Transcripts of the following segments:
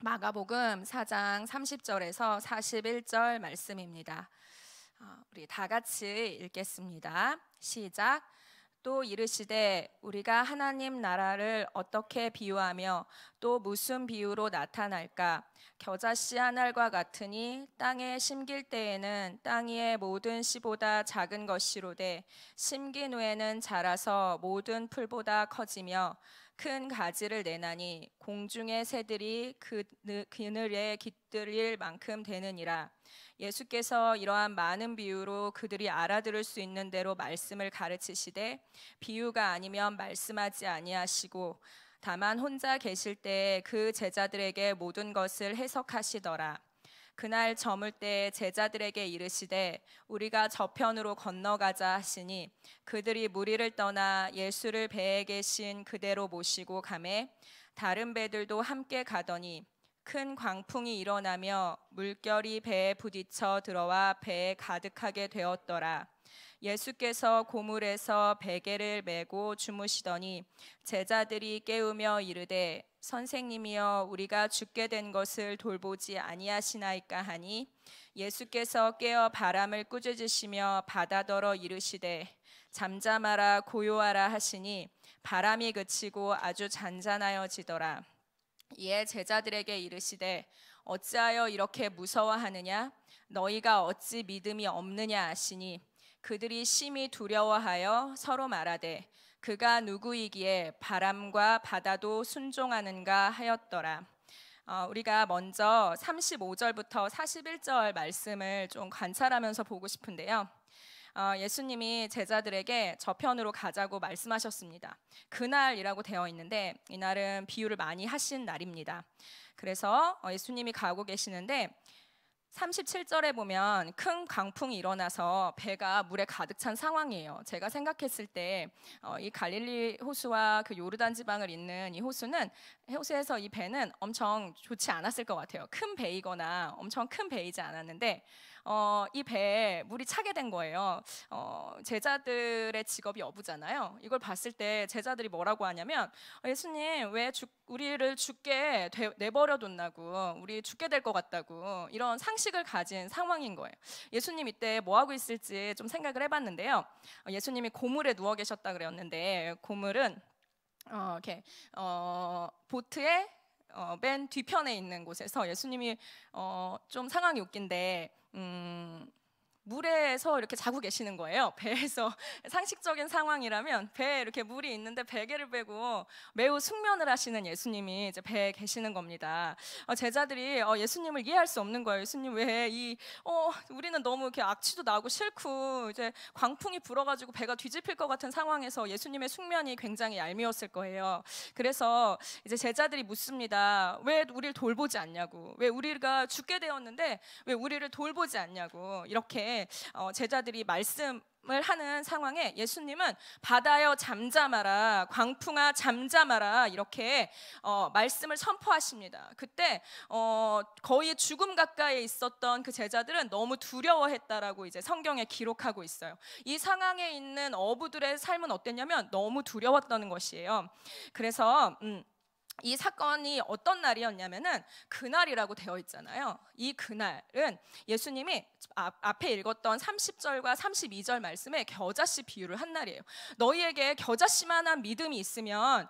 마가복음 4장 30절에서 41절 말씀입니다. 우리 다 같이 읽겠습니다. 시작. 또 이르시되 우리가 하나님 나라를 어떻게 비유하며 또 무슨 비유로 나타날까? 겨자씨 한 알과 같으니 땅에 심길 때에는 땅 위의 모든 씨보다 작은 것이로되 심긴 후에는 자라서 모든 풀보다 커지며 큰 가지를 내나니 공중의 새들이 그늘에 깃들일 만큼 되느니라. 예수께서 이러한 많은 비유로 그들이 알아들을 수 있는 대로 말씀을 가르치시되 비유가 아니면 말씀하지 아니하시고 다만 혼자 계실 때 그 제자들에게 모든 것을 해석하시더라. 그날 저물 때 제자들에게 이르시되 우리가 저편으로 건너가자 하시니 그들이 무리를 떠나 예수를 배에 계신 그대로 모시고 가매 다른 배들도 함께 가더니 큰 광풍이 일어나며 물결이 배에 부딪혀 들어와 배에 가득하게 되었더라. 예수께서 고물에서 베개를 메고 주무시더니 제자들이 깨우며 이르되 선생님이여 우리가 죽게 된 것을 돌보지 아니하시나이까 하니 예수께서 깨어 바람을 꾸짖으시며 바다더러 이르시되 잠잠하라 고요하라 하시니 바람이 그치고 아주 잔잔하여지더라. 이에 제자들에게 이르시되 어찌하여 이렇게 무서워하느냐? 너희가 어찌 믿음이 없느냐 하시니 그들이 심히 두려워하여 서로 말하되 그가 누구이기에 바람과 바다도 순종하는가 하였더라. 우리가 먼저 35절부터 41절 말씀을 좀 관찰하면서 보고 싶은데요. 예수님이 제자들에게 저편으로 가자고 말씀하셨습니다. 그날이라고 되어 있는데 이날은 비유를 많이 하신 날입니다. 그래서 예수님이 가고 계시는데 37절에 보면 큰 강풍이 일어나서 배가 물에 가득 찬 상황이에요. 제가 생각했을 때 이 갈릴리 호수와 그 요르단 지방을 잇는 이 호수에서 이 배는 엄청 좋지 않았을 것 같아요. 큰 배이거나 엄청 큰 배이지 않았는데 이 배에 물이 차게 된 거예요. 제자들의 직업이 어부잖아요. 이걸 봤을 때 제자들이 뭐라고 하냐면 예수님 왜 우리를 죽게 내버려 둔다고, 우리 죽게 될 것 같다고, 이런 상식을 가진 상황인 거예요. 예수님 이때 뭐 하고 있을지 좀 생각을 해봤는데요. 예수님이 고물에 누워 계셨다 그랬는데 고물은 이렇게 보트의 맨 뒤편에 있는 곳에서 예수님이 좀 상황이 웃긴데 물에서 이렇게 자고 계시는 거예요. 배에서. 상식적인 상황이라면 배에 이렇게 물이 있는데 베개를 베고 매우 숙면을 하시는 예수님이 이제 배에 계시는 겁니다. 제자들이 예수님을 이해할 수 없는 거예요. 예수님 왜 우리는 너무 이렇게 악취도 나고 싫고 이제 광풍이 불어가지고 배가 뒤집힐 것 같은 상황에서 예수님의 숙면이 굉장히 얄미웠을 거예요. 그래서 이제 제자들이 묻습니다. 왜 우리를 돌보지 않냐고, 왜 우리가 죽게 되었는데 왜 우리를 돌보지 않냐고. 이렇게 제자들이 말씀을 하는 상황에 예수님은 바다여 잠잠하라, 광풍아 잠잠하라, 이렇게 말씀을 선포하십니다. 그때 거의 죽음 가까이에 있었던 그 제자들은 너무 두려워했다라고 이제 성경에 기록하고 있어요. 이 상황에 있는 어부들의 삶은 어땠냐면 너무 두려웠다는 것이에요. 그래서 이 사건이 어떤 날이었냐면은 그날이라고 되어 있잖아요. 이 그날은 예수님이 앞에 읽었던 30절과 32절 말씀에 겨자씨 비유를 한 날이에요. 너희에게 겨자씨만한 믿음이 있으면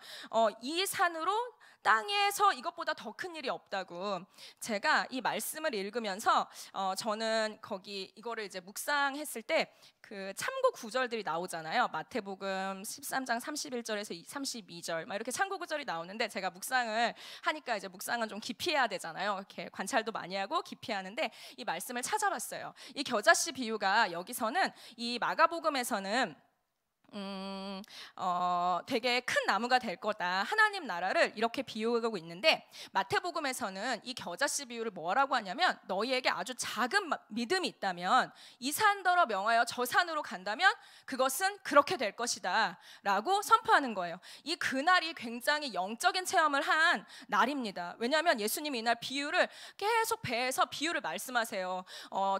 이 산으로 땅에서 이것보다 더 큰 일이 없다고. 제가 이 말씀을 읽으면서 저는 거기 이거를 이제 묵상했을 때 그 참고 구절들이 나오잖아요. 마태복음 13장 31절에서 32절 막 이렇게 참고 구절이 나오는데 제가 묵상을 하니까 이제 묵상은 좀 깊이 해야 되잖아요. 이렇게 관찰도 많이 하고 깊이 하는데 이 말씀을 찾아봤어요. 이 겨자씨 비유가 여기서는 이 마가복음에서는 되게 큰 나무가 될 거다, 하나님 나라를 이렇게 비유하고 있는데 마태복음에서는 이 겨자씨 비유를 뭐라고 하냐면 너희에게 아주 작은 믿음이 있다면 이 산더러 명하여 저 산으로 간다면 그것은 그렇게 될 것이다 라고 선포하는 거예요. 이 그날이 굉장히 영적인 체험을 한 날입니다. 왜냐하면 예수님이 이날 비유를 계속 배에서 비유를 말씀하세요.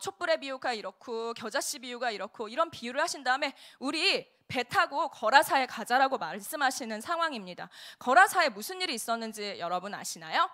촛불의 비유가 이렇고 겨자씨 비유가 이렇고 이런 비유를 하신 다음에 우리 배 타고 거라사에 가자라고 말씀하시는 상황입니다. 거라사에 무슨 일이 있었는지 여러분 아시나요?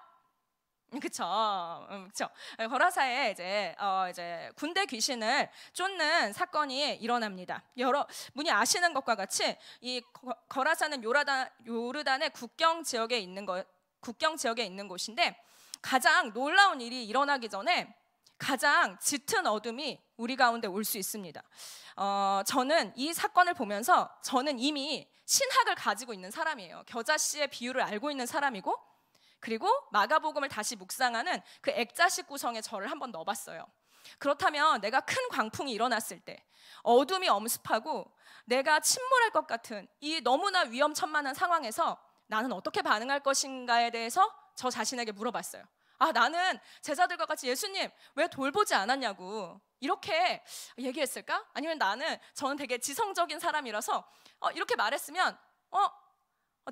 그쵸, 그쵸. 거라사에 이제 군대 귀신을 쫓는 사건이 일어납니다. 여러분이 아시는 것과 같이 이 거라사는 요르단의 국경 지역에 있는 곳인데, 가장 놀라운 일이 일어나기 전에 가장 짙은 어둠이 우리 가운데 올 수 있습니다. 저는 이 사건을 보면서 저는 이미 신학을 가지고 있는 사람이에요. 겨자씨의 비유를 알고 있는 사람이고, 그리고 마가복음을 다시 묵상하는 그 액자식 구성에 저를 한번 넣어봤어요. 그렇다면 내가 큰 광풍이 일어났을 때, 어둠이 엄습하고 내가 침몰할 것 같은 이 너무나 위험천만한 상황에서 나는 어떻게 반응할 것인가에 대해서 저 자신에게 물어봤어요. 나는 제자들과 같이 예수님 왜 돌보지 않았냐고 이렇게 얘기했을까? 아니면 저는 되게 지성적인 사람이라서 이렇게 말했으면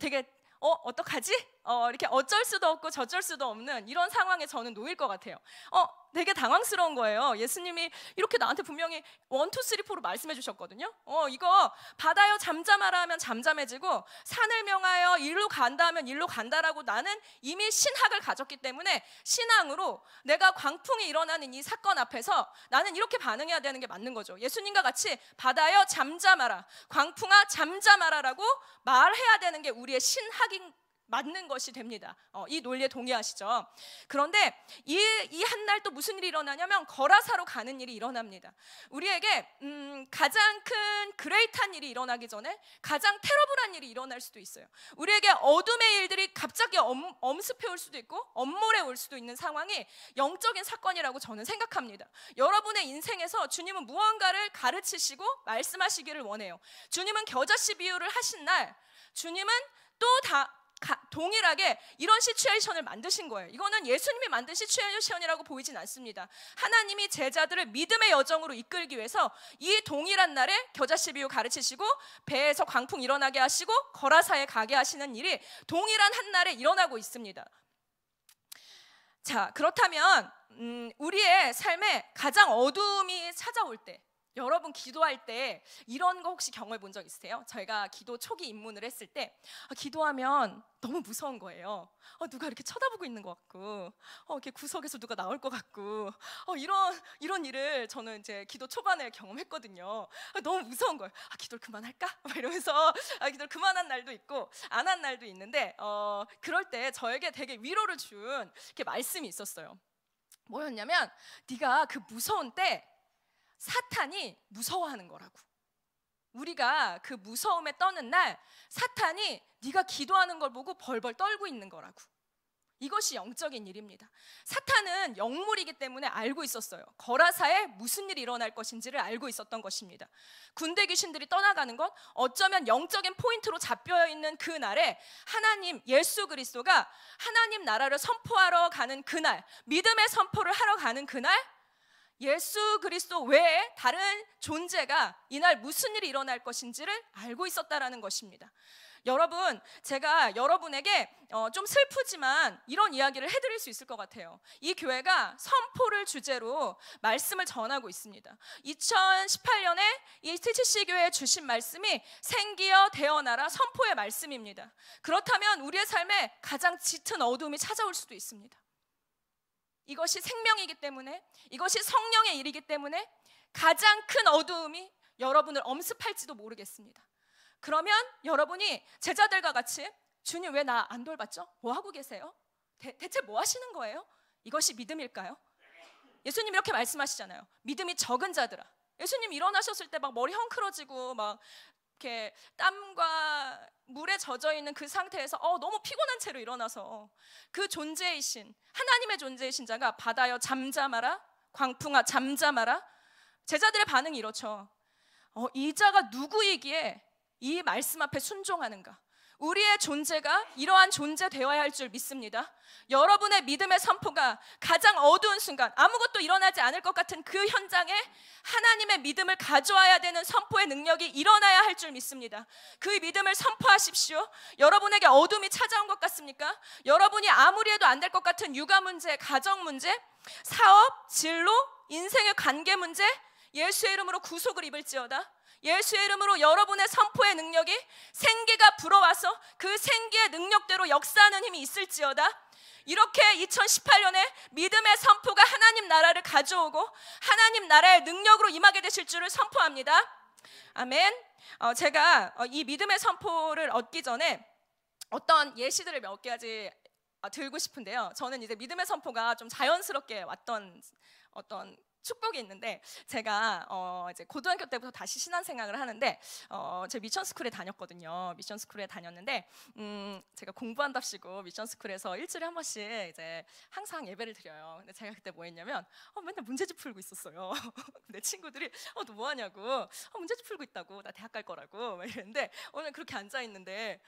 되게 어떡하지? 이렇게 어쩔 수도 없고 저쩔 수도 없는 이런 상황에 저는 놓일 것 같아요. 되게 당황스러운 거예요. 예수님이 이렇게 나한테 분명히 1, 2, 3, 4로 말씀해 주셨거든요. 이거 바다여 잠잠하라 하면 잠잠해지고, 산을 명하여 일로 간다 하면 일로 간다라고 나는 이미 신학을 가졌기 때문에 신앙으로 내가 광풍이 일어나는 이 사건 앞에서 나는 이렇게 반응해야 되는 게 맞는 거죠. 예수님과 같이 바다여 잠잠하라, 광풍아 잠잠하라라고 말해야 되는 게 우리의 신학인 맞는 것이 됩니다. 이 논리에 동의하시죠? 그런데 이 한 날 또 무슨 일이 일어나냐면 거라사로 가는 일이 일어납니다. 우리에게 가장 큰 그레이트한 일이 일어나기 전에 가장 테러블한 일이 일어날 수도 있어요. 우리에게 어둠의 일들이 갑자기 엄습해 올 수도 있고 엄몰해 올 수도 있는 상황이 영적인 사건이라고 저는 생각합니다. 여러분의 인생에서 주님은 무언가를 가르치시고 말씀하시기를 원해요. 주님은 겨자씨 비유를 하신 날 주님은 또 동일하게 이런 시츄에이션을 만드신 거예요. 이거는 예수님이 만든 시츄에이션이라고 보이진 않습니다. 하나님이 제자들을 믿음의 여정으로 이끌기 위해서 이 동일한 날에 겨자씨 비유 가르치시고 배에서 광풍 일어나게 하시고 거라사에 가게 하시는 일이 동일한 한 날에 일어나고 있습니다. 자, 그렇다면 우리의 삶에 가장 어둠이 찾아올 때, 여러분 기도할 때 이런 거 혹시 경험해 본 적 있으세요? 저희가 기도 초기 입문을 했을 때 기도하면 너무 무서운 거예요. 누가 이렇게 쳐다보고 있는 것 같고, 이렇게 구석에서 누가 나올 것 같고, 이런 일을 저는 이제 기도 초반에 경험했거든요. 너무 무서운 거예요. 기도를 그만할까? 막 이러면서 기도를 그만한 날도 있고 안 한 날도 있는데, 그럴 때 저에게 되게 위로를 준 이렇게 말씀이 있었어요. 뭐였냐면, 네가 그 무서운 때 사탄이 무서워하는 거라고. 우리가 그 무서움에 떠는 날 사탄이 네가 기도하는 걸 보고 벌벌 떨고 있는 거라고. 이것이 영적인 일입니다. 사탄은 영물이기 때문에 알고 있었어요. 거라사에 무슨 일이 일어날 것인지를 알고 있었던 것입니다. 군대 귀신들이 떠나가는 것, 어쩌면 영적인 포인트로 잡혀있는 그 날에 하나님 예수 그리스도가 하나님 나라를 선포하러 가는 그날, 믿음의 선포를 하러 가는 그날, 예수 그리스도 외에 다른 존재가 이날 무슨 일이 일어날 것인지를 알고 있었다라는 것입니다. 여러분, 제가 여러분에게 좀 슬프지만 이런 이야기를 해드릴 수 있을 것 같아요. 이 교회가 선포를 주제로 말씀을 전하고 있습니다. 2018년에 이 TCC 교회에 주신 말씀이 생기어 되어나라 선포의 말씀입니다. 그렇다면 우리의 삶에 가장 짙은 어둠이 찾아올 수도 있습니다. 이것이 생명이기 때문에, 이것이 성령의 일이기 때문에 가장 큰 어두움이 여러분을 엄습할지도 모르겠습니다. 그러면 여러분이 제자들과 같이 주님 왜 나 안 돌봤죠? 뭐 하고 계세요? 대체 뭐 하시는 거예요? 이것이 믿음일까요? 예수님 이렇게 말씀하시잖아요. 믿음이 적은 자들아. 예수님 일어나셨을 때 막 머리 헝클어지고 막 이렇게 땀과 물에 젖어 있는 그 상태에서 너무 피곤한 채로 일어나서 그 존재이신 하나님의 존재이신 자가 바다여 잠잠하라, 광풍아 잠잠하라. 제자들의 반응이 이렇죠. 이 자가 누구이기에 이 말씀 앞에 순종하는가? 우리의 존재가 이러한 존재 되어야 할 줄 믿습니다. 여러분의 믿음의 선포가 가장 어두운 순간, 아무것도 일어나지 않을 것 같은 그 현장에 하나님의 믿음을 가져와야 되는 선포의 능력이 일어나야 할 줄 믿습니다. 그 믿음을 선포하십시오. 여러분에게 어둠이 찾아온 것 같습니까? 여러분이 아무리 해도 안 될 것 같은 육아 문제, 가정 문제, 사업, 진로, 인생의 관계 문제, 예수의 이름으로 구속을 입을지어다. 예수의 이름으로 여러분의 선포의 능력이 생기가 불어와서 그 생기의 능력대로 역사하는 힘이 있을지어다. 이렇게 2018년에 믿음의 선포가 하나님 나라를 가져오고 하나님 나라의 능력으로 임하게 되실 줄을 선포합니다. 아멘. 제가 이 믿음의 선포를 얻기 전에 어떤 예시들을 몇 가지 들고 싶은데요. 저는 이제 믿음의 선포가 좀 자연스럽게 왔던 어떤 축복이 있는데, 제가 이제 고등학교 때부터 다시 신앙생활을 하는데 제가 미션스쿨에 다녔거든요. 미션스쿨에 다녔는데 제가 공부한답시고 미션스쿨에서 일주일에 한 번씩 이제 항상 예배를 드려요. 근데 제가 그때 뭐 했냐면 맨날 문제집 풀고 있었어요. 내 친구들이 너 뭐 하냐고, 문제집 풀고 있다고, 나 대학 갈 거라고 막 이랬는데, 오늘 그렇게 앉아 있는데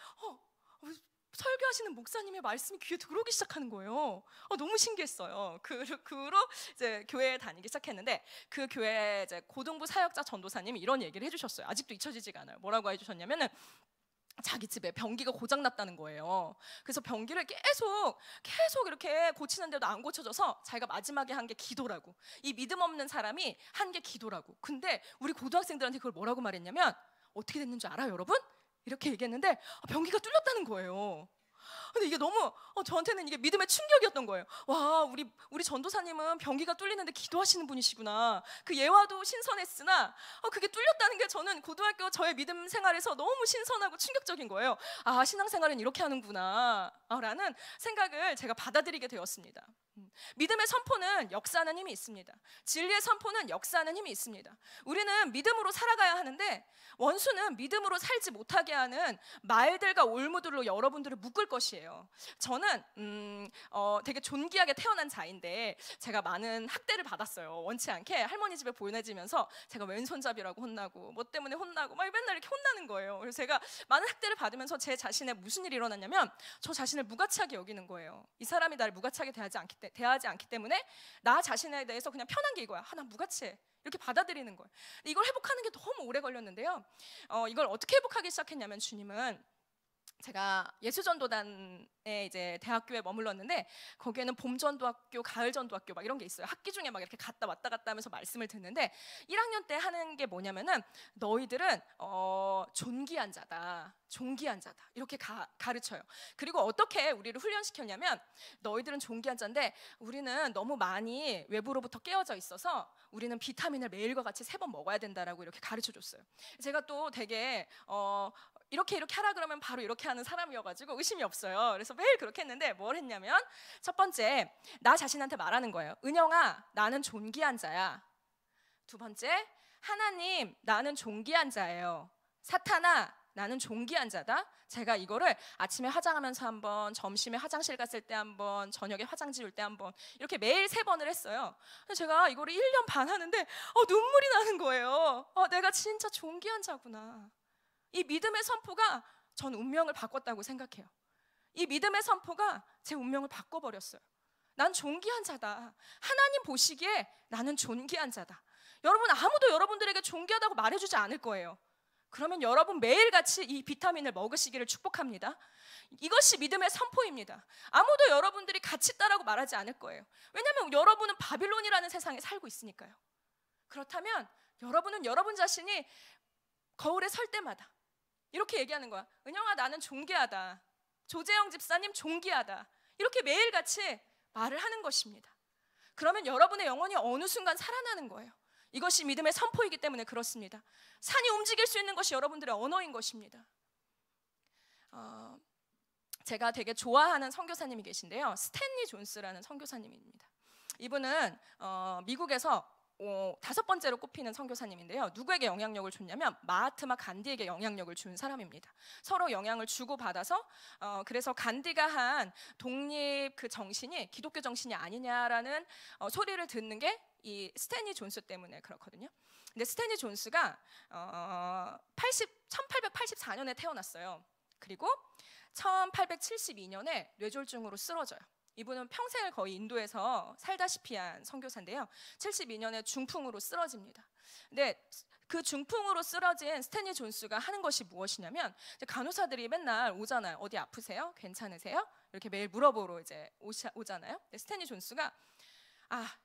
설교하시는 목사님의 말씀이 귀에 들어오기 시작하는 거예요. 너무 신기했어요. 그로 이제 교회에 다니기 시작했는데, 그 교회 이제 고등부 사역자 전도사님이 이런 얘기를 해주셨어요. 아직도 잊혀지지가 않아요. 뭐라고 해주셨냐면은 자기 집에 변기가 고장 났다는 거예요. 그래서 변기를 계속 이렇게 고치는데도 안 고쳐져서 자기가 마지막에 한 게 기도라고, 이 믿음 없는 사람이 한 게 기도라고. 근데 우리 고등학생들한테 그걸 뭐라고 말했냐면, 어떻게 됐는 줄 알아요, 여러분? 이렇게 얘기했는데 변기가 뚫렸다는 거예요. 근데 이게 너무 저한테는 이게 믿음의 충격이었던 거예요. 와, 우리 전도사님은 변기가 뚫리는데 기도하시는 분이시구나. 그 예화도 신선했으나 그게 뚫렸다는 게 저는 고등학교 저의 믿음 생활에서 너무 신선하고 충격적인 거예요. 신앙생활은 이렇게 하는구나 라는 생각을 제가 받아들이게 되었습니다. 믿음의 선포는 역사하는 힘이 있습니다. 진리의 선포는 역사하는 힘이 있습니다. 우리는 믿음으로 살아가야 하는데, 원수는 믿음으로 살지 못하게 하는 말들과 올무들로 여러분들을 묶을 것이에요. 저는 되게 존귀하게 태어난 자인데 제가 많은 학대를 받았어요. 원치 않게 할머니 집에 보내지면서 제가 왼손잡이라고 혼나고 뭐 때문에 혼나고 막 맨날 이렇게 혼나는 거예요. 그래서 제가 많은 학대를 받으면서 제 자신에 무슨 일이 일어났냐면, 저 자신을 무가치하게 여기는 거예요. 이 사람이 나를 무가치하게 대하지 않기 때문에 나 자신에 대해서 그냥 편한 게 이거야. 나 무가치해. 이렇게 받아들이는 거예요. 이걸 회복하는 게 너무 오래 걸렸는데요. 이걸 어떻게 회복하기 시작했냐면, 주님은, 제가 예수전도단에 이제 대학교에 머물렀는데 거기에는 봄전도학교, 가을전도학교 막 이런 게 있어요. 학기 중에 막 이렇게 왔다 갔다 하면서 말씀을 듣는데, 1학년 때 하는 게 뭐냐면은, 너희들은 존귀한 자다, 존귀한 자다 이렇게 가르쳐요. 그리고 어떻게 우리를 훈련시켰냐면, 너희들은 존귀한 자인데 우리는 너무 많이 외부로부터 깨어져 있어서 우리는 비타민을 매일과 같이 3번 먹어야 된다라고 이렇게 가르쳐 줬어요. 제가 또 되게 이렇게 하라 그러면 바로 이렇게 하는 사람이어가지고 의심이 없어요. 그래서 매일 그렇게 했는데, 뭘 했냐면, 첫 번째, 나 자신한테 말하는 거예요. 은영아, 나는 존귀한 자야. 두 번째, 하나님, 나는 존귀한 자예요. 사탄아, 나는 존귀한 자다. 제가 이거를 아침에 화장하면서 한 번, 점심에 화장실 갔을 때 한 번, 저녁에 화장 지울 때 한 번, 이렇게 매일 3번을 했어요. 그래서 제가 이거를 1년 반 하는데 눈물이 나는 거예요. 내가 진짜 존귀한 자구나. 이 믿음의 선포가 전 운명을 바꿨다고 생각해요. 이 믿음의 선포가 제 운명을 바꿔버렸어요. 난 존귀한 자다. 하나님 보시기에 나는 존귀한 자다. 여러분, 아무도 여러분들에게 존귀하다고 말해주지 않을 거예요. 그러면 여러분 매일같이 이 비타민을 먹으시기를 축복합니다. 이것이 믿음의 선포입니다. 아무도 여러분들이 가치 있다라고 말하지 않을 거예요. 왜냐하면 여러분은 바빌론이라는 세상에 살고 있으니까요. 그렇다면 여러분은 여러분 자신이 거울에 설 때마다 이렇게 얘기하는 거야. 은영아, 나는 존귀하다. 조재영 집사님 존귀하다. 이렇게 매일같이 말을 하는 것입니다. 그러면 여러분의 영혼이 어느 순간 살아나는 거예요. 이것이 믿음의 선포이기 때문에 그렇습니다. 산이 움직일 수 있는 것이 여러분들의 언어인 것입니다. 제가 되게 좋아하는 선교사님이 계신데요. 스탠리 존스라는 선교사님입니다. 이분은 미국에서 5번째로 꼽히는 선교사님인데요. 누구에게 영향력을 줬냐면 마하트마 간디에게 영향력을 준 사람입니다. 서로 영향을 주고받아서 그래서 간디가 한 독립 그 정신이 기독교 정신이 아니냐라는 소리를 듣는 게 이 스탠리 존스 때문에 그렇거든요. 근데 스탠리 존스가 1884년에 태어났어요. 그리고 1872년에 뇌졸중으로 쓰러져요. 이분은 평생을 거의 인도에서 살다시피 한 선교사인데요. 72년에 중풍으로 쓰러집니다. 근데 그 중풍으로 쓰러진 스탠리 존스가 하는 것이 무엇이냐면, 간호사들이 맨날 오잖아요. 어디 아프세요? 괜찮으세요? 이렇게 매일 물어보러 이제 오잖아요. 근데 스탠리 존스가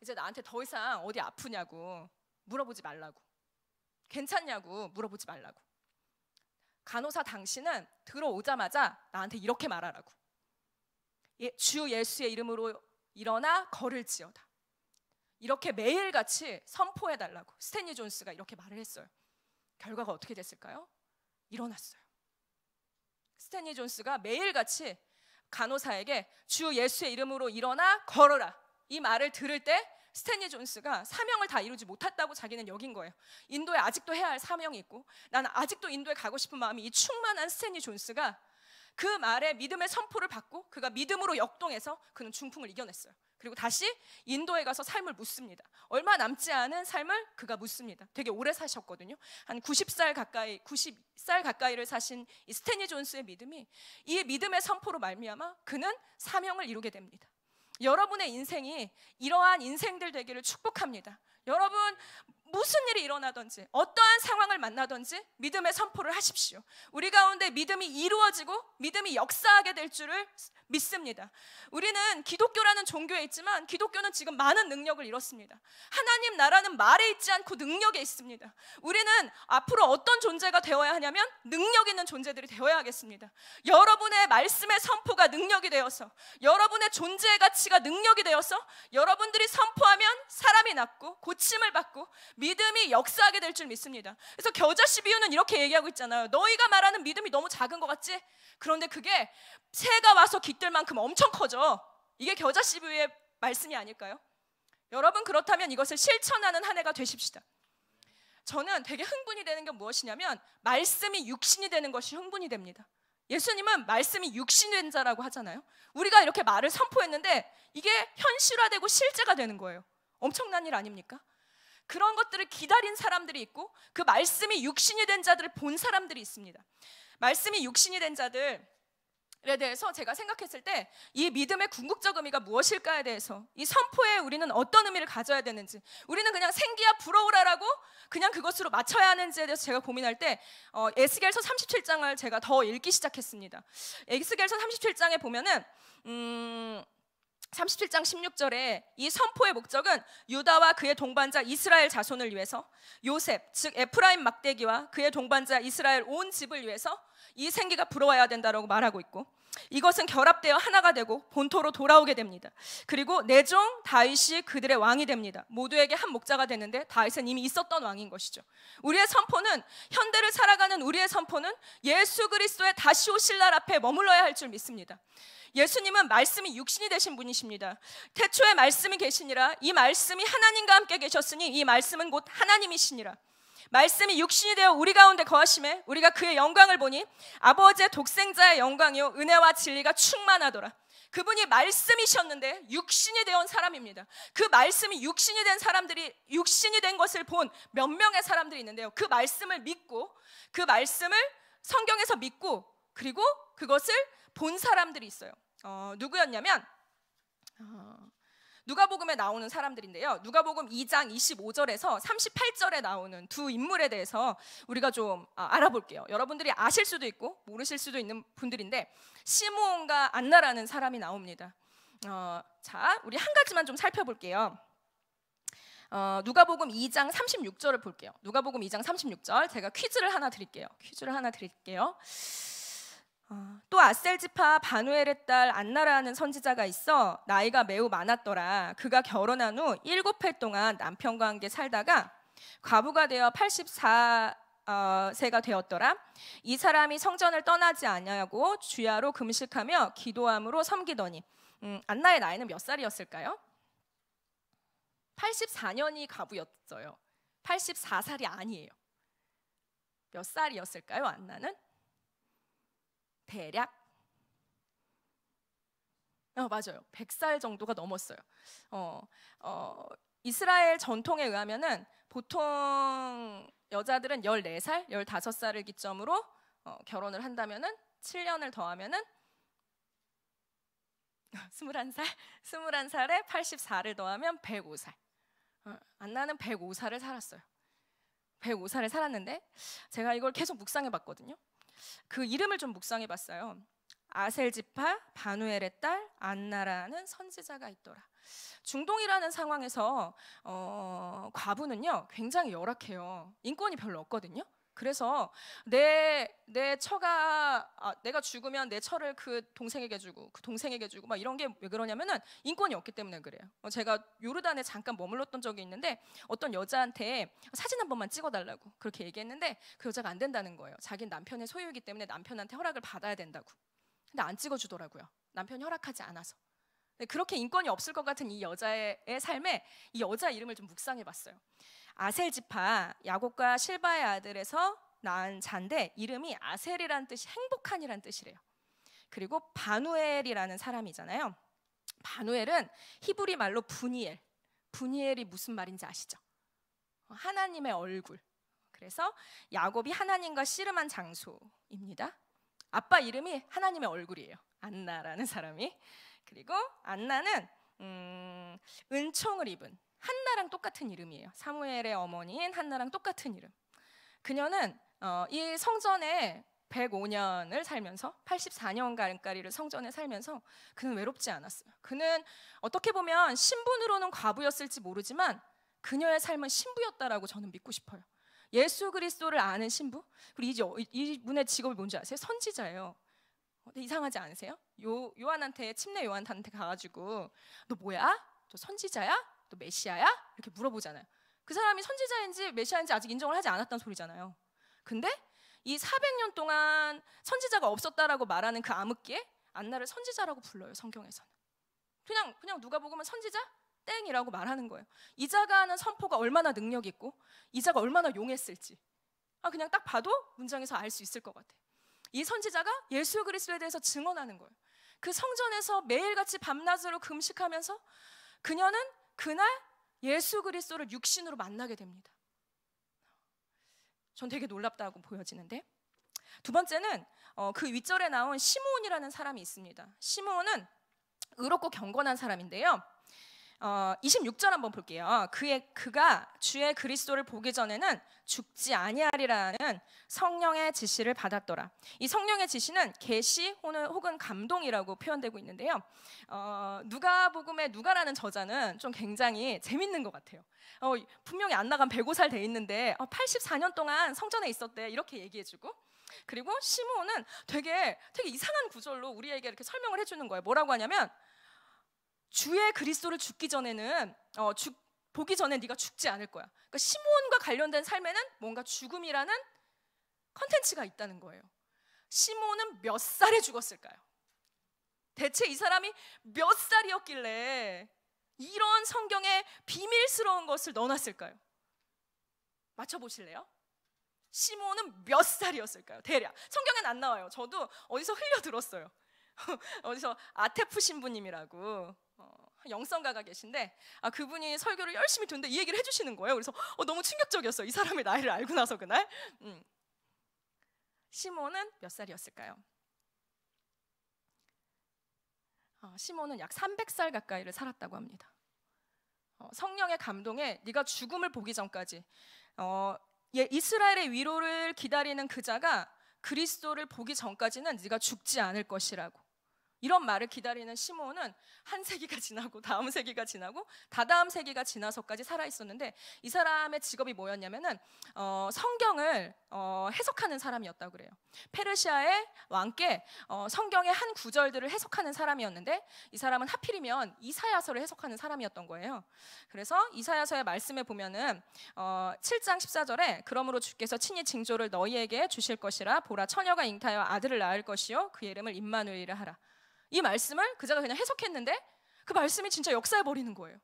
이제 나한테 더 이상 어디 아프냐고 물어보지 말라고, 괜찮냐고 물어보지 말라고, 간호사 당신은 들어오자마자 나한테 이렇게 말하라고, 주 예수의 이름으로 일어나 걸을지어다. 이렇게 매일같이 선포해달라고 스탠리 존스가 이렇게 말을 했어요. 결과가 어떻게 됐을까요? 일어났어요. 스탠리 존스가 매일같이 간호사에게 주 예수의 이름으로 일어나 걸어라, 이 말을 들을 때 스탠리 존스가 사명을 다 이루지 못했다고 자기는 여긴 거예요. 인도에 아직도 해야 할 사명이 있고 나는 아직도 인도에 가고 싶은 마음이 이 충만한 스탠리 존스가 그 말에 믿음의 선포를 받고 그가 믿음으로 역동해서 그는 중풍을 이겨냈어요. 그리고 다시 인도에 가서 삶을 묻습니다. 얼마 남지 않은 삶을 그가 묻습니다. 되게 오래 사셨거든요. 한 90살 가까이를 사신 이 스탠리 존스의 믿음이, 이 믿음의 선포로 말미암아 그는 사명을 이루게 됩니다. 여러분의 인생이 이러한 인생들 되기를 축복합니다. 여러분, 무슨 일이 일어나든지 어떠한 상황을 만나든지 믿음의 선포를 하십시오. 우리 가운데 믿음이 이루어지고 믿음이 역사하게 될 줄을 믿습니다. 우리는 기독교라는 종교에 있지만 기독교는 지금 많은 능력을 잃었습니다. 하나님 나라는 말에 있지 않고 능력에 있습니다. 우리는 앞으로 어떤 존재가 되어야 하냐면 능력 있는 존재들이 되어야 하겠습니다. 여러분의 말씀의 선포가 능력이 되어서, 여러분의 존재의 가치가 능력이 되어서 여러분들이 선포하면 사람이 낫고 고침을 받고 믿음이 역사하게 될 줄 믿습니다. 그래서 겨자씨 비유는 이렇게 얘기하고 있잖아요. 너희가 말하는 믿음이 너무 작은 것 같지? 그런데 그게 새가 와서 깃들 만큼 엄청 커져. 이게 겨자씨 비유의 말씀이 아닐까요? 여러분, 그렇다면 이것을 실천하는 한 해가 되십시다. 저는 되게 흥분이 되는 게 무엇이냐면 말씀이 육신이 되는 것이 흥분이 됩니다. 예수님은 말씀이 육신이 된 자라고 하잖아요. 우리가 이렇게 말을 선포했는데 이게 현실화되고 실제가 되는 거예요. 엄청난 일 아닙니까? 그런 것들을 기다린 사람들이 있고 그 말씀이 육신이 된 자들을 본 사람들이 있습니다. 말씀이 육신이 된 자들에 대해서 제가 생각했을 때 이 믿음의 궁극적 의미가 무엇일까에 대해서, 이 선포에 우리는 어떤 의미를 가져야 되는지, 우리는 그냥 생기야 부러우라라고 그냥 그것으로 맞춰야 하는지에 대해서 제가 고민할 때 에스겔서 37장을 제가 더 읽기 시작했습니다. 에스겔서 37장에 보면은 37장 16절에 이 선포의 목적은 유다와 그의 동반자 이스라엘 자손을 위해서, 요셉 즉 에프라임 막대기와 그의 동반자 이스라엘 온 집을 위해서 이 생기가 불어와야 된다라고 말하고 있고, 이것은 결합되어 하나가 되고 본토로 돌아오게 됩니다. 그리고 내 종 다윗이 그들의 왕이 됩니다. 모두에게 한 목자가 되는데 다윗은 이미 있었던 왕인 것이죠. 우리의 선포는, 현대를 살아가는 우리의 선포는 예수 그리스도의 다시 오실 날 앞에 머물러야 할 줄 믿습니다. 예수님은 말씀이 육신이 되신 분이십니다. 태초에 말씀이 계시니라, 이 말씀이 하나님과 함께 계셨으니 이 말씀은 곧 하나님이시니라. 말씀이 육신이 되어 우리 가운데 거하심에 우리가 그의 영광을 보니 아버지의 독생자의 영광이요 은혜와 진리가 충만하더라. 그분이 말씀이셨는데 육신이 되어 온 사람입니다. 그 말씀이 육신이 된 사람들이, 육신이 된 것을 본 몇 명의 사람들이 있는데요, 그 말씀을 믿고, 그 말씀을 성경에서 믿고 그리고 그것을 본 사람들이 있어요. 누구였냐면 누가복음에 나오는 사람들인데요, 누가복음 2장 25절에서 38절에 나오는 두 인물에 대해서 우리가 좀 알아볼게요. 여러분들이 아실 수도 있고 모르실 수도 있는 분들인데, 시므온과 안나라는 사람이 나옵니다. 자, 우리 한 가지만 좀 살펴볼게요. 누가복음 2장 36절을 볼게요. 누가복음 2장 36절, 제가 퀴즈를 하나 드릴게요. 또 아셀 지파 바누엘의 딸 안나라는 선지자가 있어 나이가 매우 많았더라. 그가 결혼한 후 7해 동안 남편과 함께 살다가 과부가 되어 84세가 되었더라. 이 사람이 성전을 떠나지 아니하고 주야로 금식하며 기도함으로 섬기더니, 안나의 나이는 몇 살이었을까요? 84년이 과부였어요. 84살이 아니에요. 몇 살이었을까요, 안나는? 대략 맞아요. 100살 정도가 넘었어요. 이스라엘 전통에 의하면은 보통 여자들은 14살, 15살을 기점으로 결혼을 한다면은 7년을 더하면은 21살에 84를 더하면 105살. 안나는 105살을 살았어요. 105살을 살았는데 제가 이걸 계속 묵상해 봤거든요. 그 이름을 좀 묵상해 봤어요. 아셀 지파 바누엘의 딸 안나라는 선지자가 있더라. 중동이라는 상황에서 과부는요 굉장히 열악해요. 인권이 별로 없거든요. 그래서 내 처가 내가 죽으면 내 처를 그 동생에게 주고 그 동생에게 주고 막 이런 게 왜 그러냐면은 인권이 없기 때문에 그래요. 제가 요르단에 잠깐 머물렀던 적이 있는데 어떤 여자한테 사진 한 번만 찍어달라고 그렇게 얘기했는데 그 여자가 안 된다는 거예요. 자기 남편의 소유이기 때문에 남편한테 허락을 받아야 된다고. 근데 안 찍어주더라고요. 남편이 허락하지 않아서. 그렇게 인권이 없을 것 같은 이 여자의 삶에 이 여자 이름을 좀 묵상해봤어요. 아셀 지파 야곱과 실바의 아들에서 낳은 자인데 이름이 아셀이라는 뜻이 행복한이라는 뜻이래요. 그리고 바누엘이라는 사람이잖아요. 바누엘은 히브리 말로 분이엘. 분이엘이 무슨 말인지 아시죠? 하나님의 얼굴. 그래서 야곱이 하나님과 씨름한 장소입니다. 아빠 이름이 하나님의 얼굴이에요. 안나라는 사람이. 그리고 안나는 은총을 입은 한나랑 똑같은 이름이에요. 사무엘의 어머니인 한나랑 똑같은 이름. 그녀는 이 성전에 105년을 살면서 84년가량까지를 성전에 살면서 그는 외롭지 않았어요. 그는 어떻게 보면 신분으로는 과부였을지 모르지만 그녀의 삶은 신부였다라고 저는 믿고 싶어요. 예수 그리스도를 아는 신부. 그리고 이분의 직업이 뭔지 아세요? 선지자예요. 이상하지 않으세요? 요한한테 침례 요한한테 가가지고 너 뭐야? 너 선지자야? 너 메시아야? 이렇게 물어보잖아요. 그 사람이 선지자인지 메시아인지 아직 인정을 하지 않았다는 소리잖아요. 근데 이 400년 동안 선지자가 없었다라고 말하는 그 암흑기에 안나를 선지자라고 불러요. 성경에서는. 그냥 누가 보면 선지자? 땡이라고 말하는 거예요. 이자가 하는 선포가 얼마나 능력 있고 이자가 얼마나 용했을지 그냥 딱 봐도 문장에서 알 수 있을 것 같아요. 이 선지자가 예수 그리스도에 대해서 증언하는 거예요. 그 성전에서 매일같이 밤낮으로 금식하면서 그녀는 그날 예수 그리스도를 육신으로 만나게 됩니다. 전 되게 놀랍다고 보여지는데, 두 번째는 그 윗절에 나온 시므온이라는 사람이 있습니다. 시므온은 의롭고 경건한 사람인데요. 26절 한번 볼게요. 그가 주의 그리스도를 보기 전에는 죽지 아니하리라는 성령의 지시를 받았더라. 이 성령의 지시는 계시 혹은 감동이라고 표현되고 있는데요. 누가복음의 누가라는 저자는 좀 굉장히 재밌는 것 같아요. 분명히 안나가 105살 돼 있는데 84년 동안 성전에 있었대 이렇게 얘기해주고, 그리고 시므온은 되게 이상한 구절로 우리에게 이렇게 설명을 해주는 거예요. 뭐라고 하냐면 주의 그리스도를 죽기 전에는 보기 전에 네가 죽지 않을 거야. 그러니까 시므온과 관련된 삶에는 뭔가 죽음이라는 컨텐츠가 있다는 거예요. 시므온은 몇 살에 죽었을까요? 대체 이 사람이 몇 살이었길래 이런 성경에 비밀스러운 것을 넣어놨을까요? 맞춰보실래요? 시므온은 몇 살이었을까요? 대략 성경엔 안 나와요. 저도 어디서 흘려 들었어요. 어디서 아테프 신부님이라고 영성가가 계신데 그분이 설교를 열심히 듣는데 이 얘기를 해주시는 거예요. 그래서 너무 충격적이었어요. 이 사람의 나이를 알고 나서 그날. 시므온은 몇 살이었을까요? 시므온은 약 300살 가까이를 살았다고 합니다. 성령의 감동에 네가 죽음을 보기 전까지 이스라엘의 위로를 기다리는 그자가 그리스도를 보기 전까지는 네가 죽지 않을 것이라고, 이런 말을 기다리는 시므온은 한 세기가 지나고 다음 세기가 지나고 다다음 세기가 지나서까지 살아있었는데, 이 사람의 직업이 뭐였냐면은 성경을 해석하는 사람이었다고 그래요. 페르시아의 왕께 성경의 한 구절들을 해석하는 사람이었는데, 이 사람은 하필이면 이사야서를 해석하는 사람이었던 거예요. 그래서 이사야서의 말씀에 보면은 7장 14절에 그러므로 주께서 친히 징조를 너희에게 주실 것이라, 보라 처녀가 잉타하여 아들을 낳을 것이요 그 이름을 임마누엘이라 하라. 이 말씀을 그자가 그냥 해석했는데 그 말씀이 진짜 역사해버리는 거예요.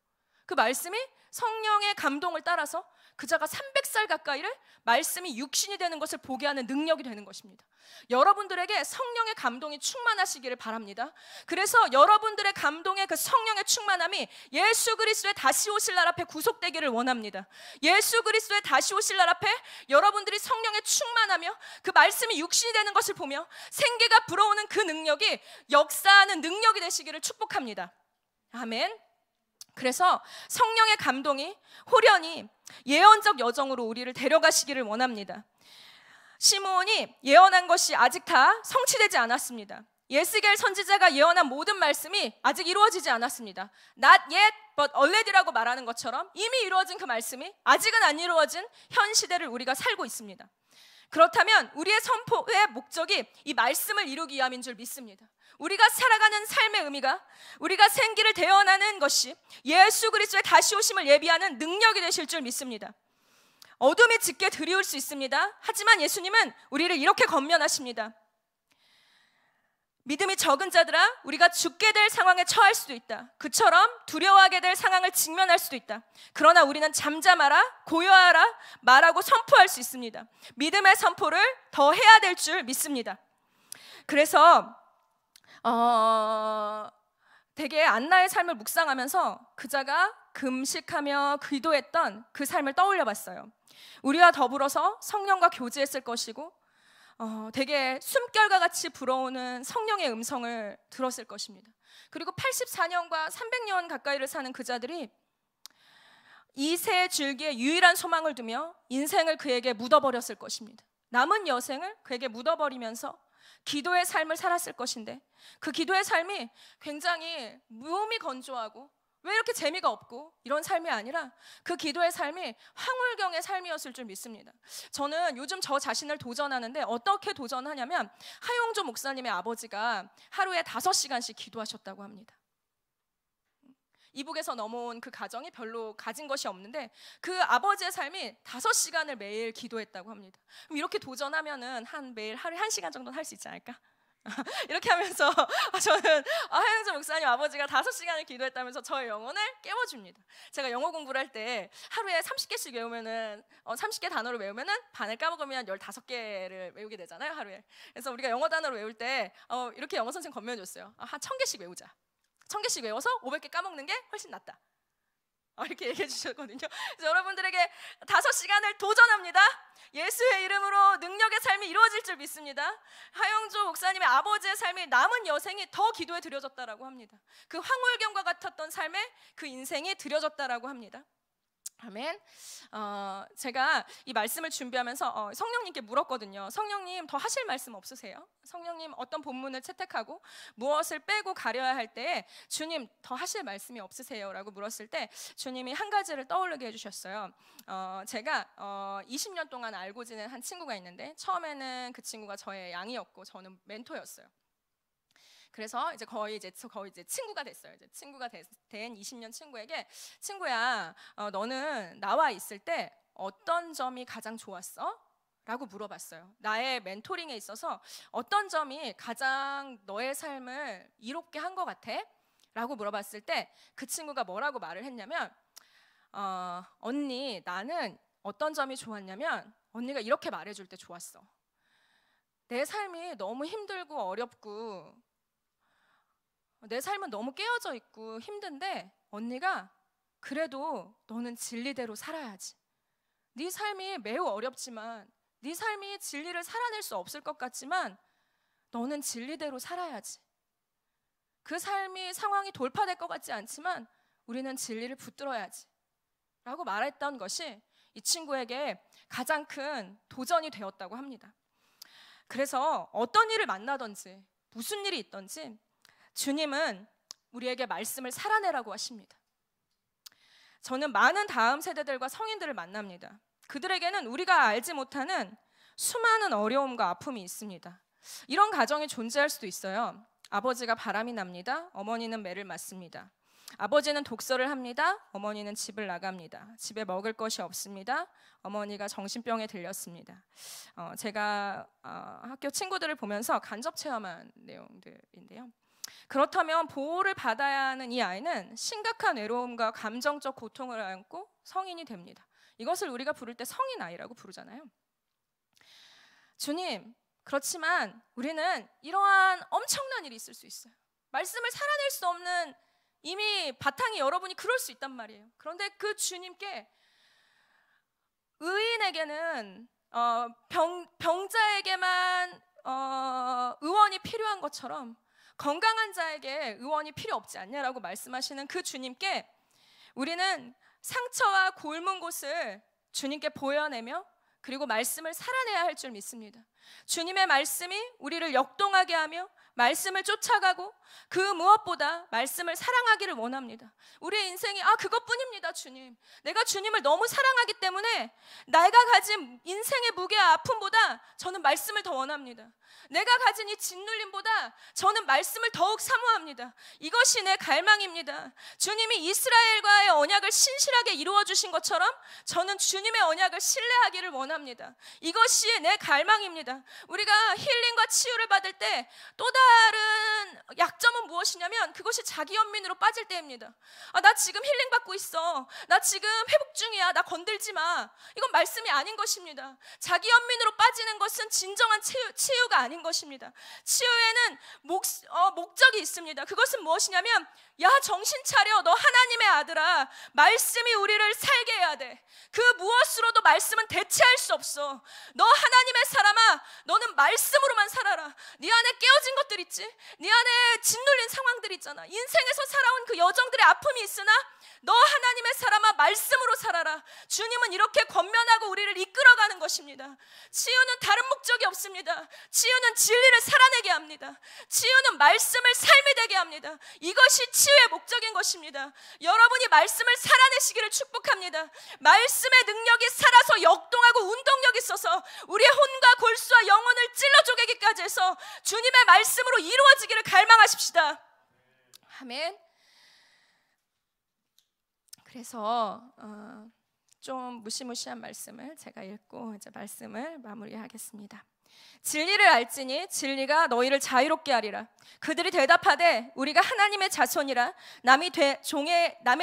그 말씀이 성령의 감동을 따라서 그자가 300살 가까이를 말씀이 육신이 되는 것을 보게 하는 능력이 되는 것입니다. 여러분들에게 성령의 감동이 충만하시기를 바랍니다. 그래서 여러분들의 감동의 그 성령의 충만함이 예수 그리스도의 다시 오실 날 앞에 구속되기를 원합니다. 예수 그리스도의 다시 오실 날 앞에 여러분들이 성령에 충만하며 그 말씀이 육신이 되는 것을 보며 생기가 불어오는 그 능력이 역사하는 능력이 되시기를 축복합니다. 아멘. 그래서 성령의 감동이 호련히 예언적 여정으로 우리를 데려가시기를 원합니다. 시므온이 예언한 것이 아직 다 성취되지 않았습니다. 예스겔 선지자가 예언한 모든 말씀이 아직 이루어지지 않았습니다. Not yet, but already라고 말하는 것처럼 이미 이루어진 그 말씀이 아직은 안 이루어진 현 시대를 우리가 살고 있습니다. 그렇다면 우리의 선포의 목적이 이 말씀을 이루기 위함인 줄 믿습니다. 우리가 살아가는 삶의 의미가 우리가 생기를 대언하는 것이 예수 그리스도의 다시 오심을 예비하는 능력이 되실 줄 믿습니다. 어둠이 짙게 드리울 수 있습니다. 하지만 예수님은 우리를 이렇게 권면하십니다. 믿음이 적은 자들아, 우리가 죽게 될 상황에 처할 수도 있다. 그처럼 두려워하게 될 상황을 직면할 수도 있다. 그러나 우리는 잠잠하라, 고요하라, 말하고 선포할 수 있습니다. 믿음의 선포를 더 해야 될 줄 믿습니다. 그래서 되게 안나의 삶을 묵상하면서 그자가 금식하며 기도했던 그 삶을 떠올려 봤어요. 우리와 더불어서 성령과 교제했을 것이고 되게 숨결과 같이 불어오는 성령의 음성을 들었을 것입니다. 그리고 84년과 300년 가까이를 사는 그자들이 이 세 줄기에 유일한 소망을 두며 인생을 그에게 묻어버렸을 것입니다. 남은 여생을 그에게 묻어버리면서 기도의 삶을 살았을 것인데 그 기도의 삶이 굉장히 몸이 건조하고 왜 이렇게 재미가 없고 이런 삶이 아니라 그 기도의 삶이 황홀경의 삶이었을 줄 믿습니다. 저는 요즘 저 자신을 도전하는데 어떻게 도전하냐면 하용조 목사님의 아버지가 하루에 5시간씩 기도하셨다고 합니다. 이북에서 넘어온 그 가정이 별로 가진 것이 없는데 그 아버지의 삶이 5시간을 매일 기도했다고 합니다. 그럼 이렇게 도전하면은 매일 하루에 1시간 정도는 할 수 있지 않을까? 이렇게 하면서 저는 하영조 목사님 아버지가 5시간을 기도했다면서 저의 영혼을 깨워줍니다. 제가 영어 공부를 할 때 하루에 30개씩 외우면은 30개 단어를 외우면은 반을 까먹으면 15개를 외우게 되잖아요, 하루에. 그래서 우리가 영어 단어를 외울 때 이렇게 영어 선생님 권면해줬어요. 한 1000개씩 외우자. 1000개씩 외워서 500개 까먹는 게 훨씬 낫다. 이렇게 얘기해 주셨거든요. 그래서 여러분들에게 5시간을 도전합니다. 예수의 이름으로 능력의 삶이 이루어질 줄 믿습니다. 하영조 목사님의 아버지의 삶이 남은 여생이 더 기도에 드려졌다라고 합니다. 그 황홀경과 같았던 삶에 그 인생이 드려졌다라고 합니다. 아멘. 제가 이 말씀을 준비하면서 성령님께 물었거든요. 성령님 더 하실 말씀 없으세요? 성령님 어떤 본문을 채택하고 무엇을 빼고 가려야 할 때 주님 더 하실 말씀이 없으세요? 라고 물었을 때 주님이 한 가지를 떠오르게 해주셨어요. 제가 20년 동안 알고 지낸 한 친구가 있는데 처음에는 그 친구가 저의 양이었고 저는 멘토였어요. 그래서 거의 이제 친구가 됐어요. 이제 친구가 된 20년 친구에게 친구야, 너는 나와 있을 때 어떤 점이 가장 좋았어? 라고 물어봤어요. 나의 멘토링에 있어서 어떤 점이 가장 너의 삶을 이롭게 한 것 같아? 라고 물어봤을 때 그 친구가 뭐라고 말을 했냐면 언니, 나는 어떤 점이 좋았냐면 언니가 이렇게 말해줄 때 좋았어. 내 삶이 너무 힘들고 어렵고 내 삶은 너무 깨어져 있고 힘든데 언니가 그래도 너는 진리대로 살아야지. 네 삶이 매우 어렵지만 네 삶이 진리를 살아낼 수 없을 것 같지만 너는 진리대로 살아야지. 그 삶이 상황이 돌파될 것 같지 않지만 우리는 진리를 붙들어야지 라고 말했던 것이 이 친구에게 가장 큰 도전이 되었다고 합니다. 그래서 어떤 일을 만나든지 무슨 일이 있든지 주님은 우리에게 말씀을 살아내라고 하십니다. 저는 많은 다음 세대들과 성인들을 만납니다. 그들에게는 우리가 알지 못하는 수많은 어려움과 아픔이 있습니다. 이런 가정이 존재할 수도 있어요. 아버지가 바람이 납니다. 어머니는 매를 맞습니다. 아버지는 독서를 합니다. 어머니는 집을 나갑니다. 집에 먹을 것이 없습니다. 어머니가 정신병에 들렸습니다. 제가 학교 친구들을 보면서 간접 체험한 내용들인데요. 그렇다면 보호를 받아야 하는 이 아이는 심각한 외로움과 감정적 고통을 안고 성인이 됩니다. 이것을 우리가 부를 때 성인 아이라고 부르잖아요. 주님, 그렇지만 우리는 이러한 엄청난 일이 있을 수 있어요. 말씀을 살아낼 수 없는 이미 바탕이 여러분이 그럴 수 있단 말이에요. 그런데 그 주님께 의인에게는 병자에게만 의원이 필요한 것처럼 건강한 자에게 의원이 필요 없지 않냐라고 말씀하시는 그 주님께 우리는 상처와 골문 곳을 주님께 보여내며 그리고 말씀을 살아내야 할 줄 믿습니다. 주님의 말씀이 우리를 역동하게 하며 말씀을 쫓아가고 그 무엇보다 말씀을 사랑하기를 원합니다. 우리의 인생이 그것뿐입니다. 주님, 내가 주님을 너무 사랑하기 때문에 내가 가진 인생의 무게와 아픔보다 저는 말씀을 더 원합니다. 내가 가진 이 짓눌림보다 저는 말씀을 더욱 사모합니다. 이것이 내 갈망입니다. 주님이 이스라엘과의 언약을 신실하게 이루어 주신 것처럼 저는 주님의 언약을 신뢰하기를 원합니다. 이것이 내 갈망입니다. 우리가 힐링과 치유를 받을 때 또 다른 약점은 무엇이냐면 그것이 자기 연민으로 빠질 때입니다. 나 지금 힐링 받고 있어, 나 지금 회복 중이야, 나 건들지 마. 이건 말씀이 아닌 것입니다. 자기 연민으로 빠지는 것은 진정한 치유가 아닌 것입니다. 치유에는 목적이 있습니다. 그것은 무엇이냐면, 야, 정신 차려, 너 하나님의 아들아. 말씀이 우리를 살게 해야 돼. 그 무엇으로도 말씀은 대체할 수 없어. 너 하나님의 사람아, 너는 말씀으로만 살아라. 네 안에 깨어진 것들 있지, 네 안에 짓눌린 상황들 있잖아. 인생에서 살아온 그 여정들의 아픔이 있으나 너 하나님의 사람아, 말씀으로 살아라. 주님은 이렇게 권면하고 우리를 이끌어가는 것입니다. 치유는 다른 목적이 없습니다. 치유는 진리를 살아내게 합니다. 치유는 말씀을 삶이 되게 합니다. 이것이 치유의 목적인 것입니다. 여러분이 말씀을 살아내시기를 축복합니다. 말씀의 능력이 살아서 역동하고 운동력이 있어서 우리의 혼과 골수와 영혼을 찔러 쪼개기까지 해서 주님의 말씀으로 이루어지기를 갈망하십시다. 아멘. 그래서 좀 무시무시한 말씀을 제가 읽고 이제 말씀을 마무리하겠습니다. 진리를 알지니 진리가 너희를 자유롭게 하리라. 그들이 대답하되 우리가 하나님의 자손이라 남의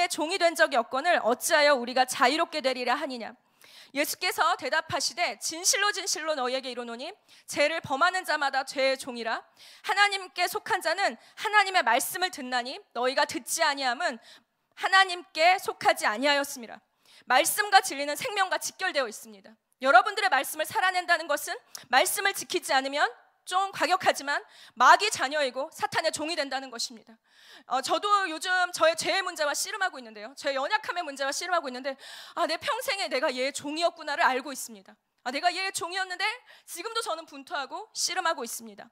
종이 된 적이 없거늘 어찌하여 우리가 자유롭게 되리라 하니냐. 예수께서 대답하시되 진실로 진실로 너희에게 이르노니 죄를 범하는 자마다 죄의 종이라. 하나님께 속한 자는 하나님의 말씀을 듣나니 너희가 듣지 아니함은 하나님께 속하지 아니하였음이라. 말씀과 진리는 생명과 직결되어 있습니다. 여러분들의 말씀을 살아낸다는 것은 말씀을 지키지 않으면 좀 과격하지만 마귀 자녀이고 사탄의 종이 된다는 것입니다. 저도 요즘 저의 죄의 문제와 씨름하고 있는데요, 저의 연약함의 문제와 씨름하고 있는데 내 평생에 내가 얘의 종이었구나를 알고 있습니다. 내가 얘의 종이었는데 지금도 저는 분투하고 씨름하고 있습니다.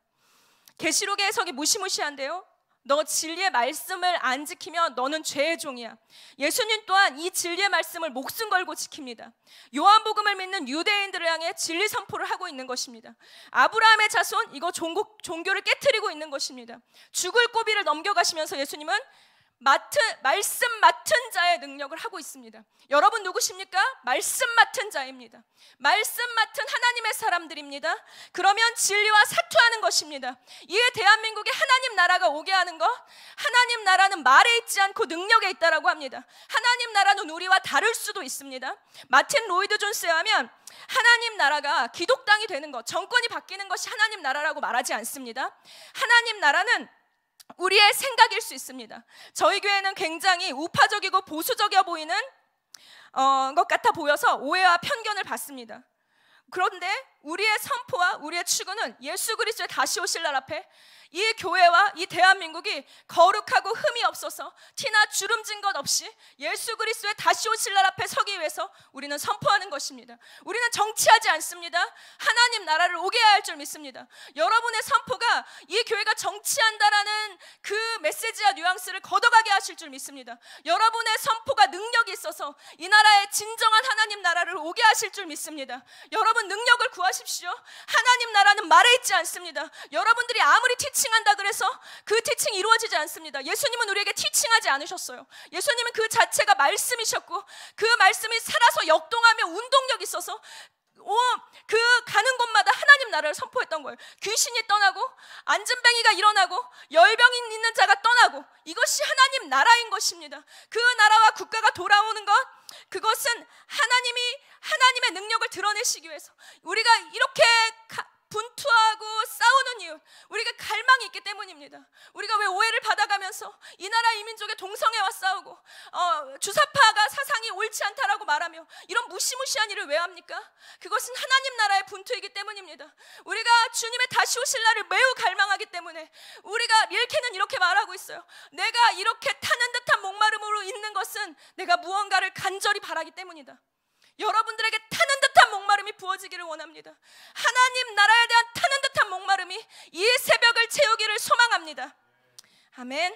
계시록의 해석이 무시무시한데요, 너 진리의 말씀을 안 지키면 너는 죄의 종이야. 예수님 또한 이 진리의 말씀을 목숨 걸고 지킵니다. 요한복음을 믿는 유대인들을 향해 진리 선포를 하고 있는 것입니다. 아브라함의 자손, 이거 종교를 깨트리고 있는 것입니다. 죽을 고비를 넘겨가시면서 예수님은 말씀 맡은 자의 능력을 하고 있습니다. 여러분 누구십니까? 말씀 맡은 자입니다. 말씀 맡은 하나님의 사람들입니다. 그러면 진리와 사투하는 것입니다. 이에 대한민국에 하나님 나라가 오게 하는 것, 하나님 나라는 말에 있지 않고 능력에 있다라고 합니다. 하나님 나라는 우리와 다를 수도 있습니다. 마틴 로이드 존스에 하면 하나님 나라가 기독당이 되는 것, 정권이 바뀌는 것이 하나님 나라라고 말하지 않습니다. 하나님 나라는 우리의 생각일 수 있습니다. 저희 교회는 굉장히 우파적이고 보수적이어 보이는 것 같아 보여서 오해와 편견을 받습니다. 그런데 우리의 선포와 우리의 추구는 예수 그리스도의 다시 오실 날 앞에 이 교회와 이 대한민국이 거룩하고 흠이 없어서 티나 주름진 것 없이 예수 그리스도의 다시 오실 날 앞에 서기 위해서 우리는 선포하는 것입니다. 우리는 정치하지 않습니다. 하나님 나라를 오게 할 줄 믿습니다. 여러분의 선포가 이 교회가 정치한다라는 그 메시지와 뉘앙스를 걷어가게 하실 줄 믿습니다. 여러분의 선포가 능력이 있어서 이 나라의 진정한 하나님 나라를 오게 하실 줄 믿습니다. 여러분 능력을 구하십시오. 하나님 나라는 말에 있지 않습니다. 여러분들이 아무리 티칭한다 그래서 그 티칭이 이루어지지 않습니다. 예수님은 우리에게 티칭하지 않으셨어요. 예수님은 그 자체가 말씀이셨고 그 말씀이 살아서 역동하며 운동력이 있어서 그 가는 곳마다 하나님 나라를 선포했던 거예요. 귀신이 떠나고 안진뱅이가 일어나고 열병이 있는 자가 떠나고, 이것이 하나님 나라인 것입니다. 그 나라와 국가가 돌아오는 것, 그것은 하나님의 능력을 드러내시기 위해서 우리가 이렇게 분투하고 싸우는 이유, 우리가 갈망이 있기 때문입니다. 우리가 왜 오해를 받아가면서 이 나라 이 민족의 동성애와 싸우고 주사파가 사상이 옳지 않다라고 말하며 이런 무시무시한 일을 왜 합니까? 그것은 하나님 나라의 분투이기 때문입니다. 우리가 주님의 다시 오실 날을 매우 갈망하기 때문에 우리가 릴케는 이렇게 말하고 있어요. 내가 이렇게 타는 듯한 목마름으로 있는 것은 내가 무언가를 간절히 바라기 때문이다. 여러분들에게 타는 듯한 목마름이 목마름이 부어지기를 원합니다. 하나님 나라에 대한 타는 듯한 목마름이 이 새벽을 채우기를 소망합니다. 아멘.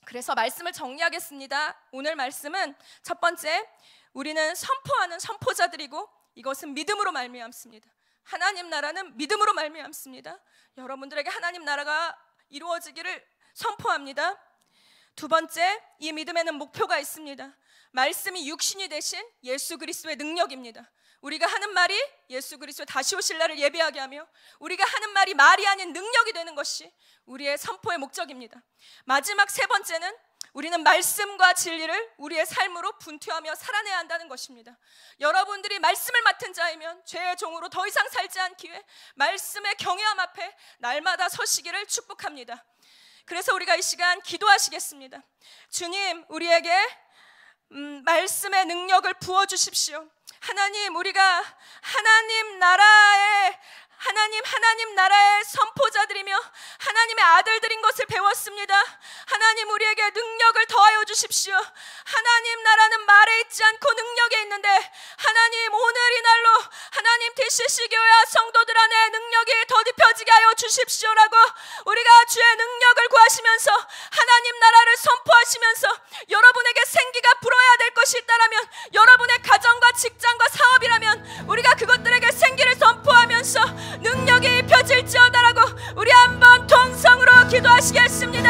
그래서 말씀을 정리하겠습니다. 오늘 말씀은 첫 번째, 우리는 선포하는 선포자들이고 이것은 믿음으로 말미암습니다. 하나님 나라는 믿음으로 말미암습니다. 여러분들에게 하나님 나라가 이루어지기를 선포합니다. 두 번째, 이 믿음에는 목표가 있습니다. 말씀이 육신이 되신 예수 그리스도의 능력입니다. 우리가 하는 말이 예수 그리스도의 다시 오실 날을 예비하게 하며 우리가 하는 말이 말이 아닌 능력이 되는 것이 우리의 선포의 목적입니다. 마지막 세 번째는 우리는 말씀과 진리를 우리의 삶으로 분투하며 살아내야 한다는 것입니다. 여러분들이 말씀을 맡은 자이면 죄의 종으로 더 이상 살지 않기 위해 말씀의 경외함 앞에 날마다 서시기를 축복합니다. 그래서 우리가 이 시간 기도하시겠습니다. 주님, 우리에게 말씀의 능력을 부어주십시오. 하나님, 우리가 하나님 나라의 선포자들이며 하나님의 아들들인 것을 배웠습니다. 하나님, 우리에게 능력을 더하여 주십시오. 하나님 나라는 말에 있지 않고 능력에 있는데 하나님, 오늘 이 날로 하나님 DCC 교회와 성도들 안에 능력이 더딥혀지게 하여 주십시오라고 우리가 주의 능력을 구하시면서 하나님 나라를 선포하시면서 여러분에게 생기가 불어야 될 것이 있다면 여러분의 가정과 직장과 사업이라면 우리가 그것들에게 생기를 선포하면서 능력이 입혀질지어다라고 우리 한번 통성으로 기도하시겠습니다.